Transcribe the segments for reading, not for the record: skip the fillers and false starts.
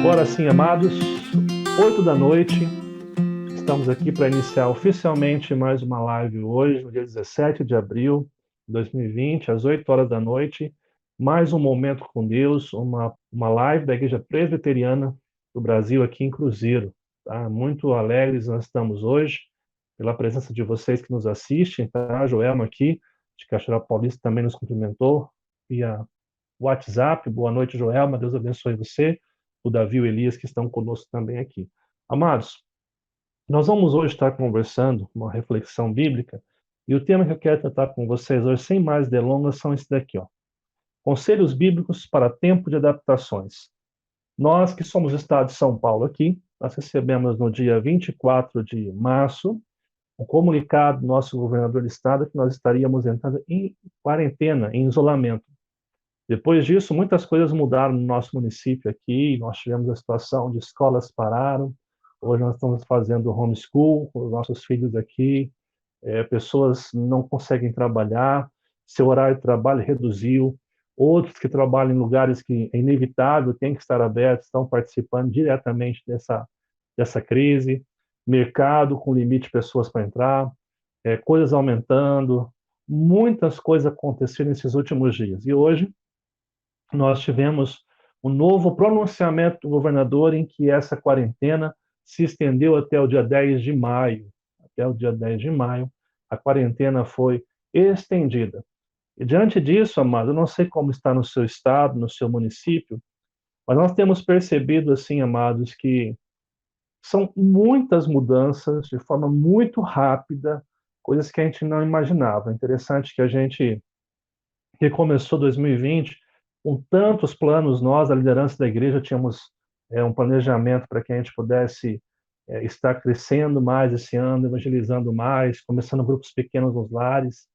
Agora sim, amados, 8 da noite, estamos aqui para iniciar oficialmente mais uma live hoje, no dia 17 de abril de 2020, às 8 horas da noite. Mais um momento com Deus, uma live da Igreja Presbiteriana do Brasil aqui em Cruzeiro. Tá? Muito alegres nós estamos hoje, pela presença de vocês que nos assistem. Tá? A Joelma aqui, de Cachoeira Paulista, também nos cumprimentou via WhatsApp. Boa noite, Joelma. Deus abençoe você, o Davi e o Elias, que estão conosco também aqui. Amados, nós vamos hoje estar conversando uma reflexão bíblica, e o tema que eu quero tratar com vocês hoje, sem mais delongas, são esse daqui, ó. Conselhos bíblicos para tempo de adaptações. Nós que somos do estado de São Paulo aqui, nós recebemos no dia 24 de março um comunicado do nosso governador de estado que nós estaríamos entrando em quarentena, em isolamento. Depois disso, muitas coisas mudaram no nosso município aqui. Nós tivemos a situação onde escolas pararam. Hoje nós estamos fazendo homeschool com os nossos filhos aqui. Pessoas não conseguem trabalhar, seu horário de trabalho reduziu. Outros que trabalham em lugares que é inevitável, têm que estar abertos, estão participando diretamente dessa crise. Mercado com limite de pessoas para entrar, coisas aumentando. Muitas coisas aconteceram nesses últimos dias. E hoje, nós tivemos um novo pronunciamento do governador em que essa quarentena se estendeu até o dia 10 de maio. Até o dia 10 de maio, a quarentena foi estendida. E diante disso, amado, eu não sei como está no seu estado, no seu município, mas nós temos percebido, assim, amados, que são muitas mudanças de forma muito rápida, coisas que a gente não imaginava. É interessante que a gente, que começou 2020, com tantos planos, nós, a liderança da igreja, tínhamos um planejamento para que a gente pudesse estar crescendo mais esse ano, evangelizando mais, começando grupos pequenos nos lares,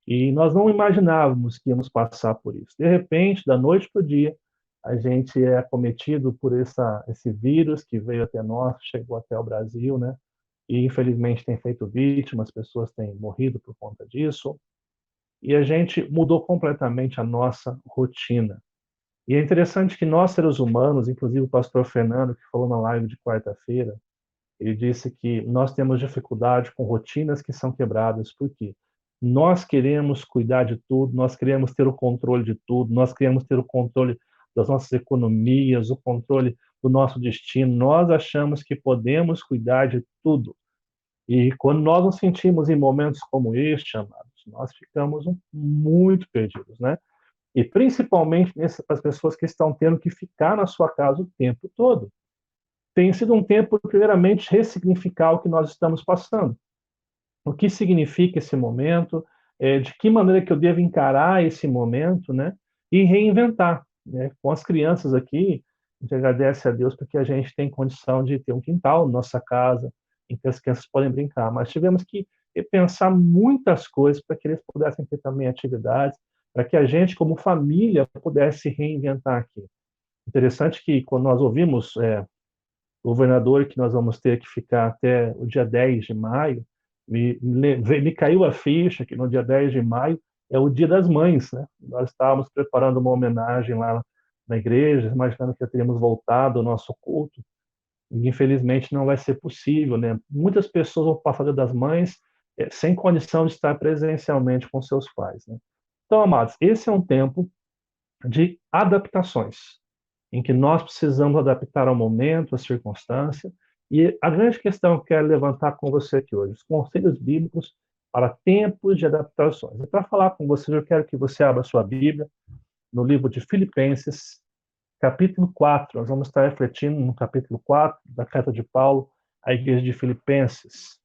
e nós não imaginávamos que íamos passar por isso. De repente, da noite para o dia, a gente é acometido por esse vírus que veio até nós, chegou até o Brasil, né? E infelizmente tem feito vítimas, pessoas têm morrido por conta disso, e a gente mudou completamente a nossa rotina. E é interessante que nós, seres humanos, inclusive o pastor Fernando, que falou na live de quarta-feira, ele disse que nós temos dificuldade com rotinas que são quebradas, porque nós queremos cuidar de tudo, nós queremos ter o controle de tudo, nós queremos ter o controle das nossas economias, o controle do nosso destino, nós achamos que podemos cuidar de tudo. E quando nós nos sentimos em momentos como este, amados, nós ficamos muito perdidos, né? E principalmente para as pessoas que estão tendo que ficar na sua casa o tempo todo. Tem sido um tempo, primeiramente, ressignificar o que nós estamos passando. O que significa esse momento, de que maneira que eu devo encarar esse momento, né? E reinventar, né? Com as crianças aqui, a gente agradece a Deus porque a gente tem condição de ter um quintal na nossa casa, em que as crianças podem brincar, mas tivemos que pensar muitas coisas para que eles pudessem ter também atividades, para que a gente, como família, pudesse reinventar aqui. Interessante que quando nós ouvimos o governador que nós vamos ter que ficar até o dia 10 de maio, me caiu a ficha que no dia 10 de maio é o Dia das Mães, né? Nós estávamos preparando uma homenagem lá na igreja, imaginando que teríamos voltado ao nosso culto, e infelizmente não vai ser possível, né? Muitas pessoas vão passar o Dia das Mães sem condição de estar presencialmente com seus pais, né? Então, amados, esse é um tempo de adaptações, em que nós precisamos adaptar ao momento, à circunstância. E a grande questão que eu quero levantar com você aqui hoje, os conselhos bíblicos para tempos de adaptações. E para falar com você, eu quero que você abra sua Bíblia no livro de Filipenses, capítulo 4. Nós vamos estar refletindo no capítulo 4 da carta de Paulo à igreja de Filipenses.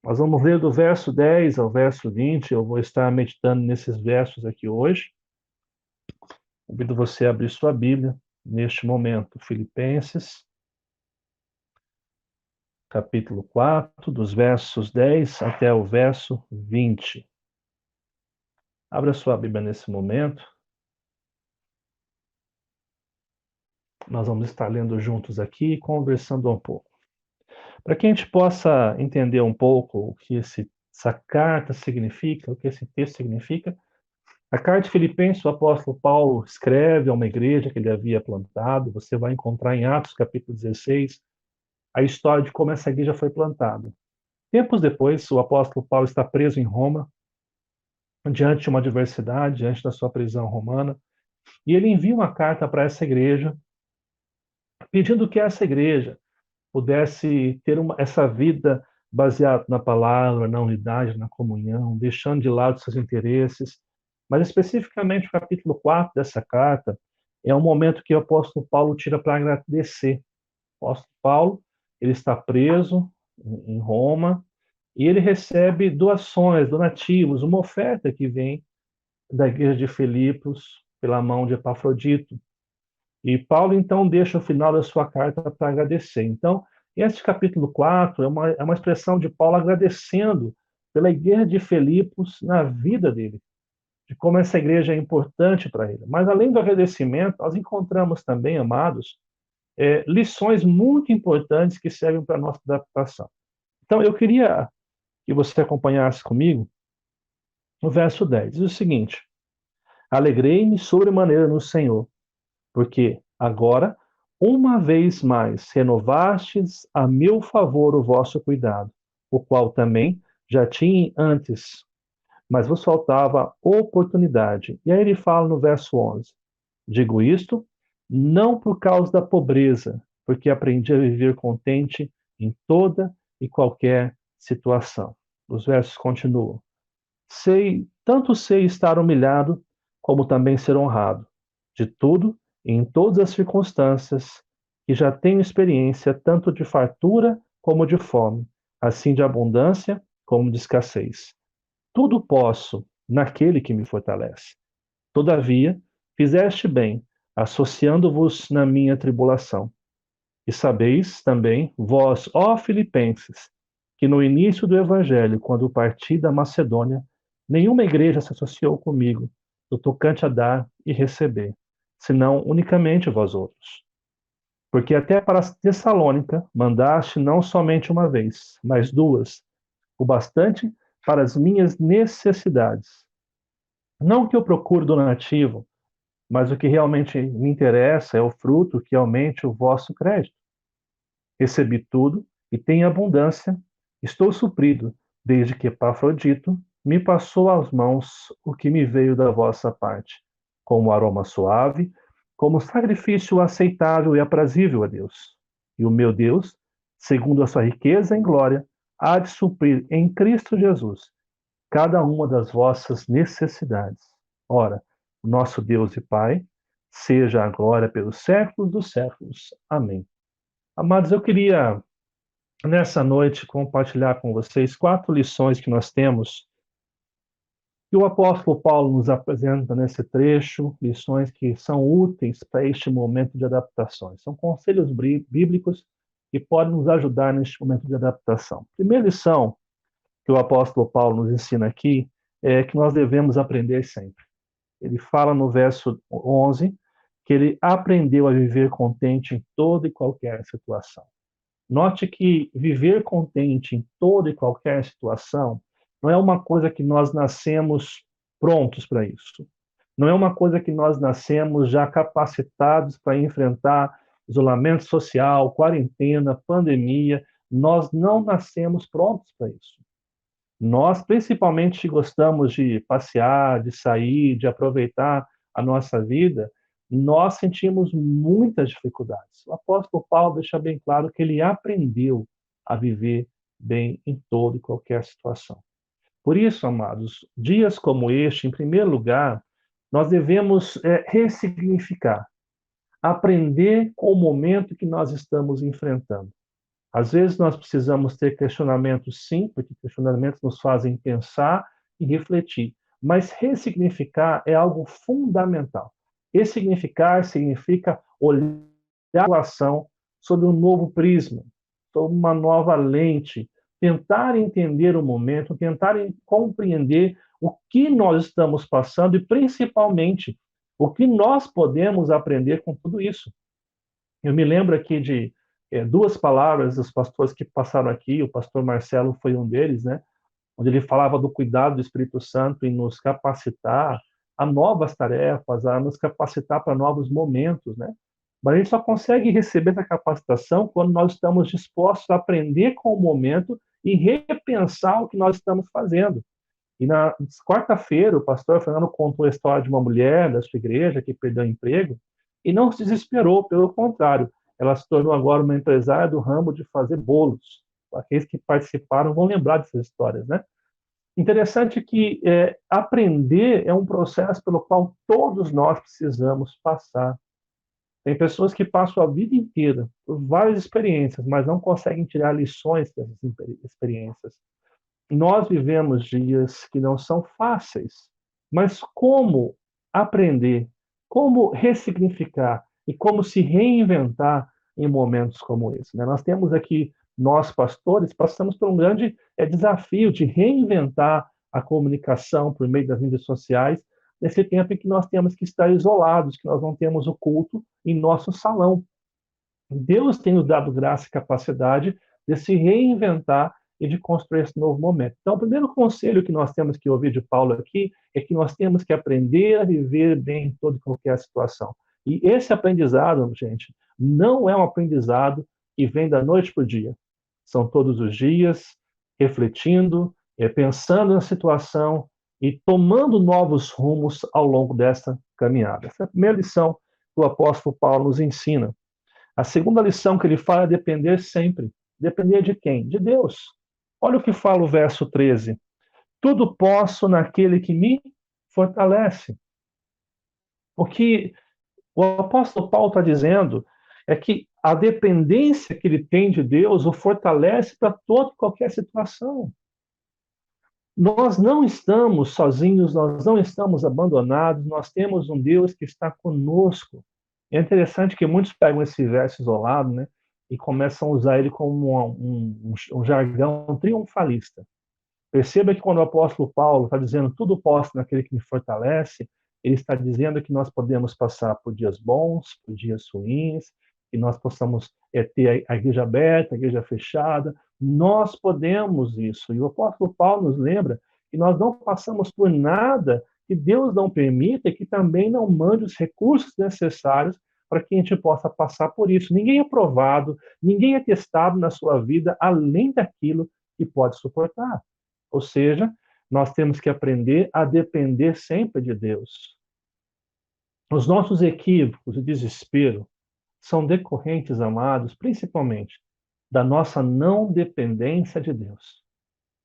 Nós vamos ler do verso 10 ao verso 20. Eu vou estar meditando nesses versos aqui hoje. Convido você a abrir sua Bíblia neste momento. Filipenses, capítulo 4, dos versos 10 até o verso 20. Abra sua Bíblia nesse momento. Nós vamos estar lendo juntos aqui e conversando um pouco. Para que a gente possa entender um pouco o que essa carta significa, o que esse texto significa, A carta de Filipenses, o apóstolo Paulo escreve a uma igreja que ele havia plantado. Você vai encontrar em Atos capítulo 16 a história de como essa igreja foi plantada. Tempos depois, o apóstolo Paulo está preso em Roma, diante de uma adversidade, diante da sua prisão romana, e ele envia uma carta para essa igreja, pedindo que essa igreja pudesse ter essa vida baseada na palavra, na unidade, na comunhão, deixando de lado seus interesses. Mas especificamente o capítulo 4 dessa carta é um momento que o apóstolo Paulo tira para agradecer. O apóstolo Paulo, ele está preso em Roma e ele recebe doações, donativos, uma oferta que vem da igreja de Filipos pela mão de Epafrodito. E Paulo, então, deixa o final da sua carta para agradecer. Então, esse capítulo 4 é uma expressão de Paulo agradecendo pela igreja de Filipos na vida dele, de como essa igreja é importante para ele. Mas, além do agradecimento, nós encontramos também, amados, lições muito importantes que servem para a nossa adaptação. Então, eu queria que você acompanhasse comigo o verso 10. Diz o seguinte: Alegrei-me sobremaneira no Senhor, porque agora, uma vez mais, renovastes a meu favor o vosso cuidado, o qual também já tinha antes, mas vos faltava oportunidade. E aí ele fala no verso 11: Digo isto não por causa da pobreza, porque aprendi a viver contente em toda e qualquer situação. Os versos continuam: tanto sei estar humilhado, como também ser honrado. De tudo e em todas as circunstâncias, que já tenho experiência tanto de fartura como de fome, assim de abundância como de escassez. Tudo posso naquele que me fortalece. Todavia, fizeste bem, associando-vos na minha tribulação. E sabeis também, vós, ó Filipenses, que no início do Evangelho, quando parti da Macedônia, nenhuma igreja se associou comigo, no tocante a dar e receber, senão unicamente vós outros. Porque até para Tessalônica mandaste não somente uma vez, mas duas, o bastante para as minhas necessidades. Não o que eu procuro donativo, mas o que realmente me interessa é o fruto que aumente o vosso crédito. Recebi tudo e tenho abundância, estou suprido, desde que Epafrodito me passou às mãos o que me veio da vossa parte, como aroma suave, como sacrifício aceitável e aprazível a Deus. E o meu Deus, segundo a sua riqueza em glória, há de suprir em Cristo Jesus cada uma das vossas necessidades. Ora, o nosso Deus e Pai, seja a glória pelos séculos dos séculos. Amém. Amados, eu queria nessa noite compartilhar com vocês 4 lições que nós temos que o apóstolo Paulo nos apresenta nesse trecho, lições que são úteis para este momento de adaptações. São conselhos bíblicos que podem nos ajudar neste momento de adaptação. Primeira lição que o apóstolo Paulo nos ensina aqui é que nós devemos aprender sempre. Ele fala no verso 11 que ele aprendeu a viver contente em toda e qualquer situação. Note que viver contente em toda e qualquer situação não é uma coisa que nós nascemos prontos para isso. Não é uma coisa que nós nascemos já capacitados para enfrentar isolamento social, quarentena, pandemia. Nós não nascemos prontos para isso. Nós, principalmente, gostamos de passear, de sair, de aproveitar a nossa vida, nós sentimos muitas dificuldades. O apóstolo Paulo deixa bem claro que ele aprendeu a viver bem em toda e qualquer situação. Por isso, amados, dias como este, em primeiro lugar, nós devemos ressignificar, aprender com o momento que nós estamos enfrentando. Às vezes nós precisamos ter questionamentos, sim, porque questionamentos nos fazem pensar e refletir. Mas ressignificar é algo fundamental. Ressignificar significa olhar a situação sob um novo prisma, sob uma nova lente, tentar entender o momento, tentar compreender o que nós estamos passando e, principalmente, o que nós podemos aprender com tudo isso. Eu me lembro aqui de 2 palavras dos pastores que passaram aqui, o pastor Marcelo foi um deles, né? Onde ele falava do cuidado do Espírito Santo em nos capacitar a novas tarefas, a nos capacitar para novos momentos, né? Mas a gente só consegue receber essa capacitação quando nós estamos dispostos a aprender com o momento e repensar o que nós estamos fazendo. E na quarta-feira, o pastor Fernando contou a história de uma mulher da sua igreja que perdeu o emprego e não se desesperou, pelo contrário, ela se tornou agora uma empresária do ramo de fazer bolos. Aqueles que participaram vão lembrar dessas histórias, né? Interessante que aprender é um processo pelo qual todos nós precisamos passar. Tem pessoas que passam a vida inteira por várias experiências, mas não conseguem tirar lições dessas experiências. Nós vivemos dias que não são fáceis, mas como aprender, como ressignificar e como se reinventar em momentos como esse, né? Nós temos aqui, nós pastores, passamos por um grande desafio de reinventar a comunicação por meio das mídias sociais, nesse tempo em que nós temos que estar isolados, que nós não temos o culto em nosso salão. Deus tem nos dado graça e capacidade de se reinventar e de construir esse novo momento. Então, o primeiro conselho que nós temos que ouvir de Paulo aqui é que nós temos que aprender a viver bem em toda e qualquer situação. E esse aprendizado, gente, não é um aprendizado que vem da noite para o dia. São todos os dias, refletindo, pensando na situação e tomando novos rumos ao longo dessa caminhada. Essa é a primeira lição que o apóstolo Paulo nos ensina. A segunda lição que ele fala é depender sempre. Depender de quem? De Deus. Olha o que fala o verso 13. Tudo posso naquele que me fortalece. O que o apóstolo Paulo está dizendo é que a dependência que ele tem de Deus o fortalece para toda e qualquer situação. Nós não estamos sozinhos, nós não estamos abandonados, nós temos um Deus que está conosco. É interessante que muitos pegam esse verso isolado, né, e começam a usar ele como um jargão triunfalista. Perceba que quando o apóstolo Paulo está dizendo tudo posso naquele que me fortalece, ele está dizendo que nós podemos passar por dias bons, por dias ruins, que nós possamos ter a igreja aberta, a igreja fechada. Nós podemos isso. E o apóstolo Paulo nos lembra que nós não passamos por nada que Deus não permita e que também não mande os recursos necessários para que a gente possa passar por isso. Ninguém é provado, ninguém é testado na sua vida além daquilo que pode suportar. Ou seja, nós temos que aprender a depender sempre de Deus. Os nossos equívocos e desespero são decorrentes, amados, principalmente da nossa não dependência de Deus.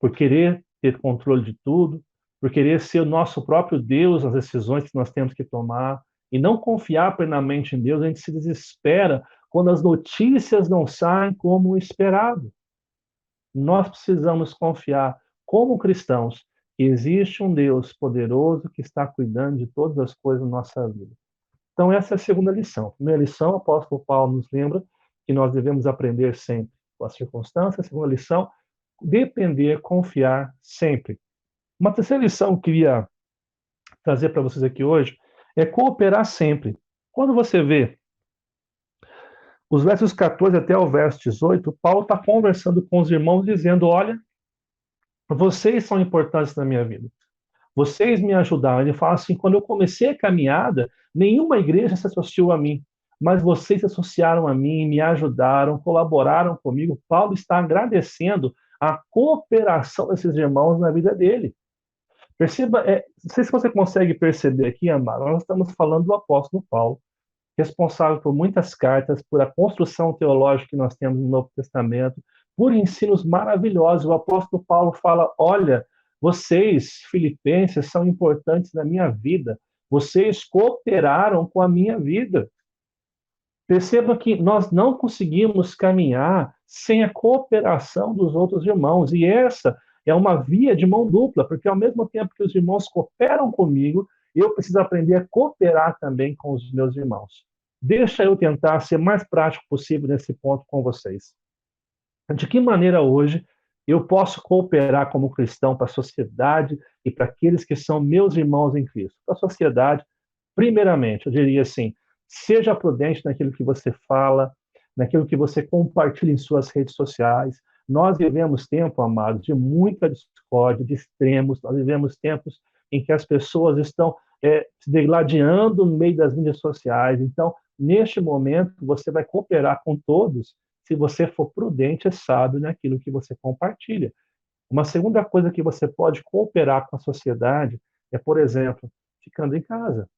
Por querer ter controle de tudo, por querer ser o nosso próprio Deus nas decisões que nós temos que tomar, e não confiar plenamente em Deus, a gente se desespera quando as notícias não saem como esperado. Nós precisamos confiar, como cristãos, que existe um Deus poderoso que está cuidando de todas as coisas da nossa vida. Então, essa é a segunda lição. A primeira lição, o apóstolo Paulo nos lembra que nós devemos aprender sempre com as circunstâncias. A segunda lição, depender, confiar sempre. Uma terceira lição que eu queria trazer para vocês aqui hoje é cooperar sempre. Quando você vê os versos 14 até o verso 18, Paulo está conversando com os irmãos, dizendo: olha, vocês são importantes na minha vida. Vocês me ajudaram. Ele fala assim: quando eu comecei a caminhada, nenhuma igreja se associou a mim, mas vocês se associaram a mim, me ajudaram, colaboraram comigo. Paulo está agradecendo a cooperação desses irmãos na vida dele. Perceba, não sei se você consegue perceber aqui, amado, nós estamos falando do apóstolo Paulo, responsável por muitas cartas, por a construção teológica que nós temos no Novo Testamento, por ensinos maravilhosos. O apóstolo Paulo fala: olha, vocês, filipenses, são importantes na minha vida. Vocês cooperaram com a minha vida. Perceba que nós não conseguimos caminhar sem a cooperação dos outros irmãos. E essa é uma via de mão dupla, porque ao mesmo tempo que os irmãos cooperam comigo, eu preciso aprender a cooperar também com os meus irmãos. Deixa eu tentar ser mais prático possível nesse ponto com vocês. De que maneira hoje eu posso cooperar como cristão para a sociedade e para aqueles que são meus irmãos em Cristo? Para a sociedade, primeiramente, eu diria assim: seja prudente naquilo que você fala, naquilo que você compartilha em suas redes sociais. Nós vivemos tempo, amados, de muita discórdia, de extremos. Nós vivemos tempos em que as pessoas estão se degladiando no meio das mídias sociais. Então, neste momento, você vai cooperar com todos se você for prudente e sábio naquilo que você compartilha. Uma segunda coisa que você pode cooperar com a sociedade é, por exemplo, ficando em casa.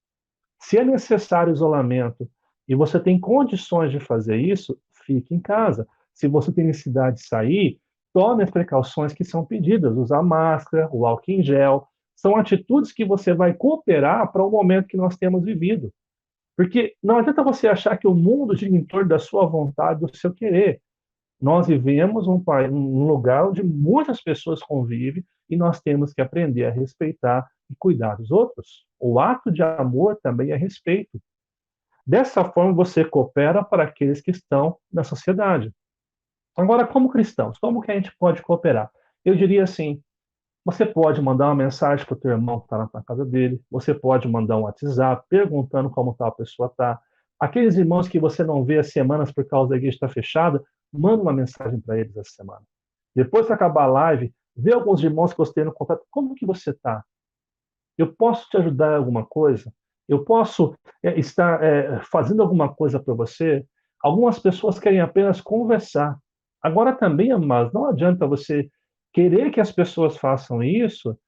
Se é necessário isolamento e você tem condições de fazer isso, fique em casa. Se você tem necessidade de sair, tome as precauções que são pedidas, usar máscara, o álcool em gel. São atitudes que você vai cooperar para o momento que nós temos vivido. Porque não adianta você achar que o mundo gira em torno da sua vontade, do seu querer. Nós vivemos um lugar onde muitas pessoas convivem e nós temos que aprender a respeitar e cuidar dos outros. O ato de amor também é respeito. Dessa forma, você coopera para aqueles que estão na sociedade. Agora, como cristãos, como que a gente pode cooperar? Eu diria assim, você pode mandar uma mensagem para o teu irmão que está na casa dele, você pode mandar um WhatsApp perguntando como tal pessoa está. Aqueles irmãos que você não vê há semanas por causa da igreja estar fechada, manda uma mensagem para eles essa semana. Depois que acabar a live, vê alguns irmãos que você tem no contato, como que você está? Eu posso te ajudar em alguma coisa? Eu posso estar fazendo alguma coisa para você? Algumas pessoas querem apenas conversar. Agora também, mas não adianta você querer que as pessoas façam isso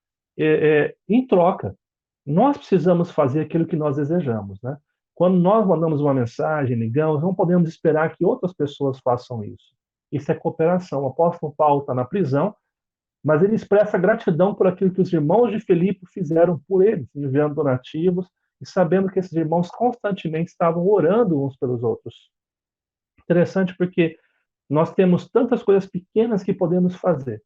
em troca. Nós precisamos fazer aquilo que nós desejamos, né? Quando nós mandamos uma mensagem, ligamos, não podemos esperar que outras pessoas façam isso. Isso é cooperação. O apóstolo Paulo está na prisão, mas ele expressa gratidão por aquilo que os irmãos de Filipe fizeram por ele, enviando donativos e sabendo que esses irmãos constantemente estavam orando uns pelos outros. Interessante porque nós temos tantas coisas pequenas que podemos fazer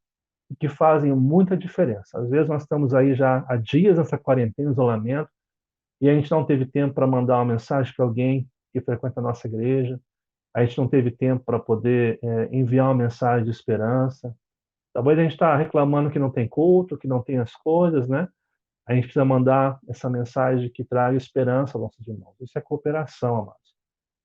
e que fazem muita diferença. Às vezes nós estamos aí já há dias nessa quarentena, isolamento, e a gente não teve tempo para mandar uma mensagem para alguém que frequenta a nossa igreja, a gente não teve tempo para poder enviar uma mensagem de esperança. Talvez a gente está reclamando que não tem culto, que não tem as coisas, né? A gente precisa mandar essa mensagem que traga esperança aos nossos irmãos. Isso é cooperação, amados.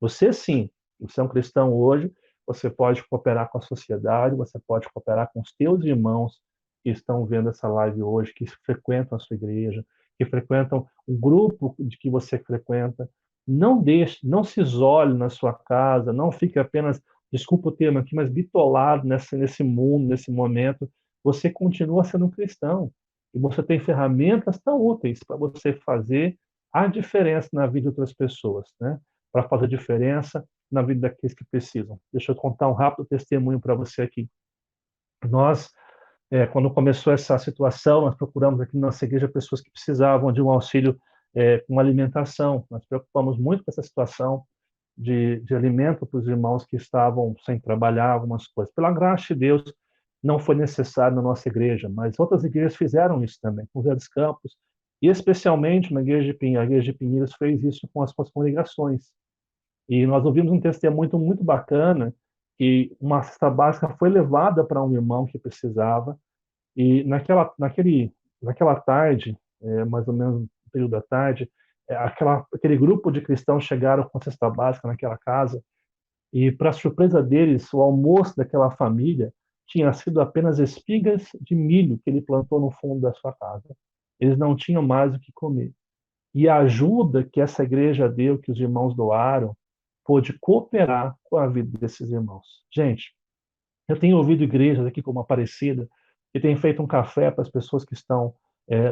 Você sim, você é um cristão hoje, você pode cooperar com a sociedade, você pode cooperar com os teus irmãos que estão vendo essa live hoje, que frequentam a sua igreja, que frequentam o grupo de que você frequenta. Não deixe, não se isole na sua casa, não fique apenas, desculpa o termo aqui, mas bitolado nesse mundo, nesse momento. Você continua sendo um cristão e você tem ferramentas tão úteis para você fazer a diferença na vida de outras pessoas, né? Para fazer diferença na vida daqueles que precisam. Deixa eu contar um rápido testemunho para você aqui. Nós, quando começou essa situação, nós procuramos aqui na nossa igreja pessoas que precisavam de um auxílio com alimentação. Nós preocupamos muito com essa situação de alimento para os irmãos que estavam sem trabalhar, algumas coisas. Pela graça de Deus, não foi necessário na nossa igreja, mas outras igrejas fizeram isso também, com os Zé dos Campos, e especialmente na igreja de Pinheiros. A igreja de Pinheiros fez isso com as suas congregações. E nós ouvimos um testemunho muito bacana, que uma cesta básica foi levada para um irmão que precisava, e naquela tarde, mais ou menos no período da tarde, aquele grupo de cristãos chegaram com cesta básica naquela casa, e para surpresa deles, o almoço daquela família tinha sido apenas espigas de milho que ele plantou no fundo da sua casa. Eles não tinham mais o que comer. E a ajuda que essa igreja deu, que os irmãos doaram, pôde cooperar com a vida desses irmãos. Gente, eu tenho ouvido igrejas aqui como Aparecida, que têm feito um café para as pessoas que estão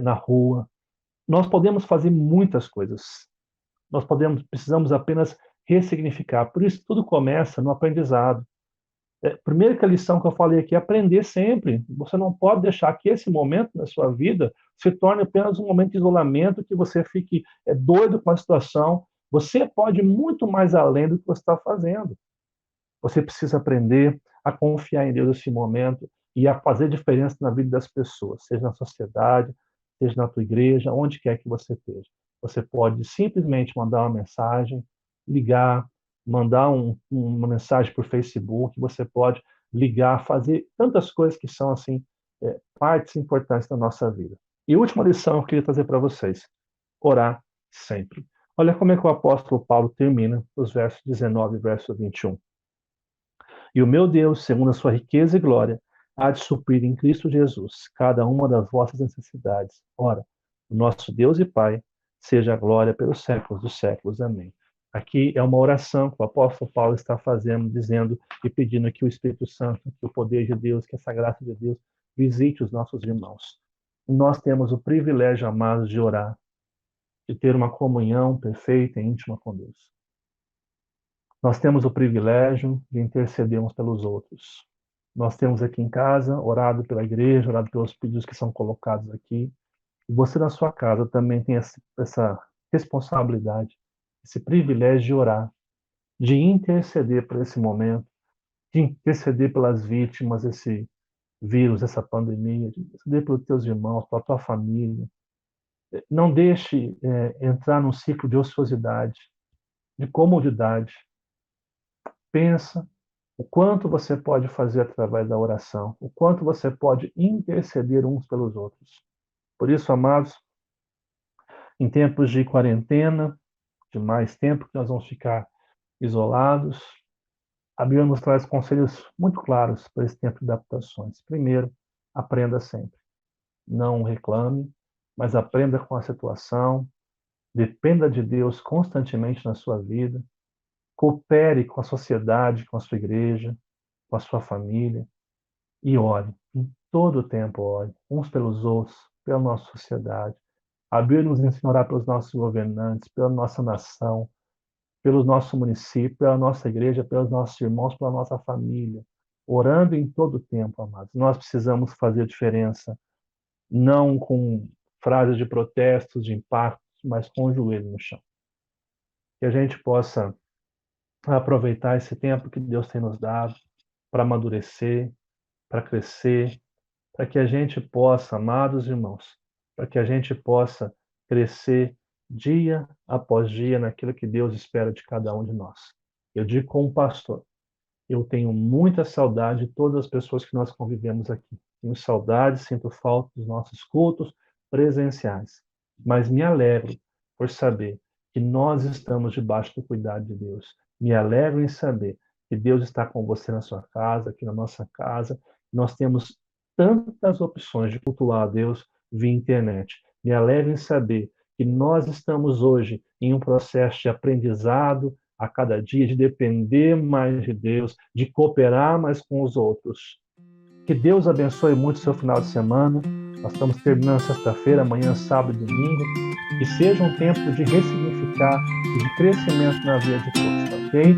na rua. Nós podemos fazer muitas coisas. Precisamos apenas ressignificar. Por isso, tudo começa no aprendizado. Primeiro que a lição que eu falei aqui é aprender sempre. Você não pode deixar que esse momento na sua vida se torne apenas um momento de isolamento, que você fique doido com a situação. Você pode ir muito mais além do que você está fazendo. Você precisa aprender a confiar em Deus nesse momento e a fazer diferença na vida das pessoas, seja na sociedade, seja na tua igreja, onde quer que você esteja. Você pode simplesmente mandar uma mensagem, ligar, mandar uma mensagem por Facebook, você pode ligar, fazer tantas coisas que são assim partes importantes da nossa vida. E última lição que eu queria trazer para vocês: orar sempre. Olha como é que o apóstolo Paulo termina os versos 19 e verso 21. E o meu Deus, segundo a sua riqueza e glória, há de suprir em Cristo Jesus cada uma das vossas necessidades. Ora, o nosso Deus e Pai seja a glória pelos séculos dos séculos. Amém. Aqui é uma oração que o apóstolo Paulo está fazendo, dizendo e pedindo que o Espírito Santo, que o poder de Deus, que essa graça de Deus visite os nossos irmãos. Nós temos o privilégio, amados, de orar, de ter uma comunhão perfeita e íntima com Deus. Nós temos o privilégio de interceder uns pelos outros. Nós temos aqui em casa orado pela igreja, orado pelos pedidos que são colocados aqui. E você na sua casa também tem essa responsabilidade, esse privilégio de orar, de interceder por esse momento, de interceder pelas vítimas desse vírus, essa pandemia, de interceder pelos teus irmãos, pela tua família. Não deixe entrar num ciclo de ociosidade, de comodidade. Pensa o quanto você pode fazer através da oração, o quanto você pode interceder uns pelos outros. Por isso, amados, em tempos de quarentena, de mais tempo que nós vamos ficar isolados, a Bíblia nos traz conselhos muito claros para esse tempo de adaptações. Primeiro, aprenda sempre. Não reclame, mas aprenda com a situação, dependa de Deus constantemente na sua vida, coopere com a sociedade, com a sua igreja, com a sua família e ore. Em todo o tempo ore, uns pelos outros, pela nossa sociedade. A Bíblia nos ensina a orar pelos nossos governantes, pela nossa nação, pelo nosso município, pela nossa igreja, pelos nossos irmãos, pela nossa família. Orando em todo o tempo, amados. Nós precisamos fazer diferença, não com frases de protestos, de impactos, mas com o joelho no chão. Que a gente possa aproveitar esse tempo que Deus tem nos dado para amadurecer, para crescer, para que a gente possa, amados irmãos, para que a gente possa crescer dia após dia naquilo que Deus espera de cada um de nós. Eu digo como pastor, eu tenho muita saudade de todas as pessoas que nós convivemos aqui. Tenho saudade, sinto falta dos nossos cultos presenciais, mas me alegro por saber que nós estamos debaixo do cuidado de Deus. Me alegro em saber que Deus está com você na sua casa, aqui na nossa casa. Nós temos tantas opções de cultuar a Deus via internet. Me alegro em saber que nós estamos hoje em um processo de aprendizado a cada dia, de depender mais de Deus, de cooperar mais com os outros. Que Deus abençoe muito o seu final de semana. Nós estamos terminando sexta-feira, amanhã, sábado e domingo. Que seja um tempo de ressignificar e de crescimento na vida de todos, ok?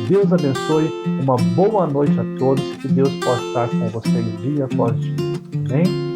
Deus abençoe, uma boa noite a todos, que Deus possa estar com vocês dia após dia, amém?